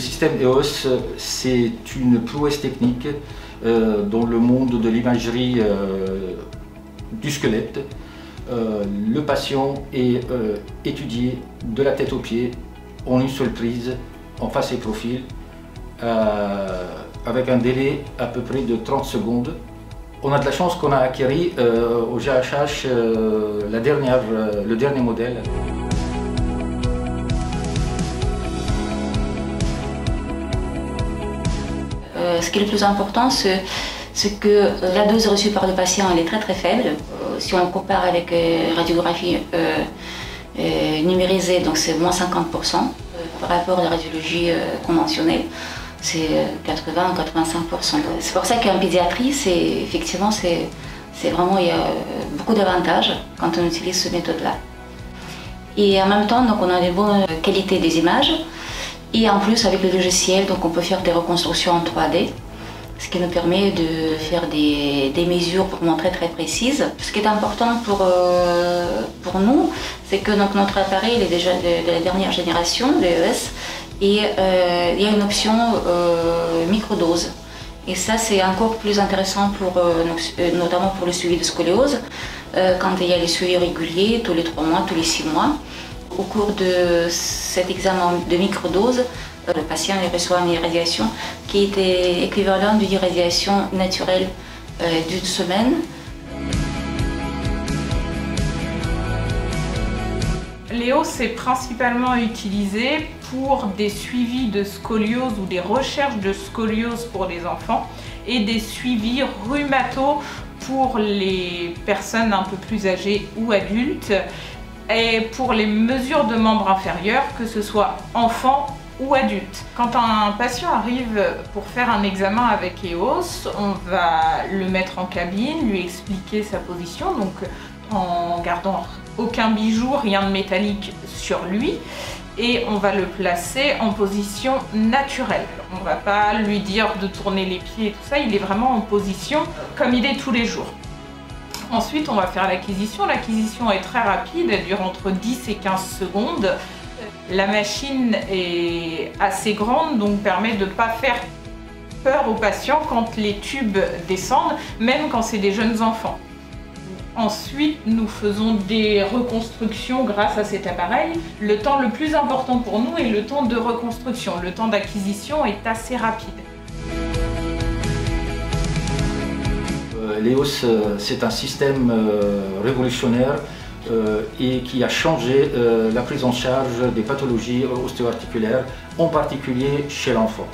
système EOS, c'est une prouesse technique dans le monde de l'imagerie du squelette. Le patient est étudié de la tête aux pieds en une seule prise, en face et profil, avec un délai à peu près de 30 secondes. On a de la chance qu'on a acquis au GHH le dernier modèle. Ce qui est le plus important, c'est que la dose reçue par le patient elle est très faible. Si on compare avec radiographie numérisée, donc c'est moins 50%. Par rapport à la radiologie conventionnelle, c'est 80-85%. C'est pour ça qu'en pédiatrie, effectivement, vraiment, il y a beaucoup d'avantages quand on utilise cette méthode-là. Et en même temps, donc, on a des bonnes qualités des images. Et en plus, avec le logiciel, donc, on peut faire des reconstructions en 3D, ce qui nous permet de faire des mesures vraiment très précises. Ce qui est important pour nous, c'est que donc, notre appareil il est déjà de la dernière génération, l'EOS, et il y a une option microdose. Et ça, c'est encore plus intéressant, notamment pour le suivi de scoliose, quand il y a les suivis réguliers, tous les 3 mois, tous les 6 mois. Au cours de cet examen de microdose, le patient reçoit une irradiation qui était équivalente d'une irradiation naturelle d'une semaine. L'EOS est principalement utilisé pour des suivis de scoliose ou des recherches de scoliose pour les enfants et des suivis rhumato pour les personnes un peu plus âgées ou adultes et pour les mesures de membres inférieurs, que ce soit enfants ou adultes. Quand un patient arrive pour faire un examen avec EOS, on va le mettre en cabine, lui expliquer sa position, donc en gardant aucun bijou, rien de métallique sur lui, et on va le placer en position naturelle. On ne va pas lui dire de tourner les pieds et tout ça, il est vraiment en position comme il est tous les jours. Ensuite, on va faire l'acquisition. L'acquisition est très rapide, elle dure entre 10 et 15 secondes. La machine est assez grande, donc permet de ne pas faire peur aux patients quand les tubes descendent, même quand c'est des jeunes enfants. Ensuite, nous faisons des reconstructions grâce à cet appareil. Le temps le plus important pour nous est le temps de reconstruction. Le temps d'acquisition est assez rapide. L'EOS, c'est un système révolutionnaire et qui a changé la prise en charge des pathologies ostéo-articulaires, en particulier chez l'enfant.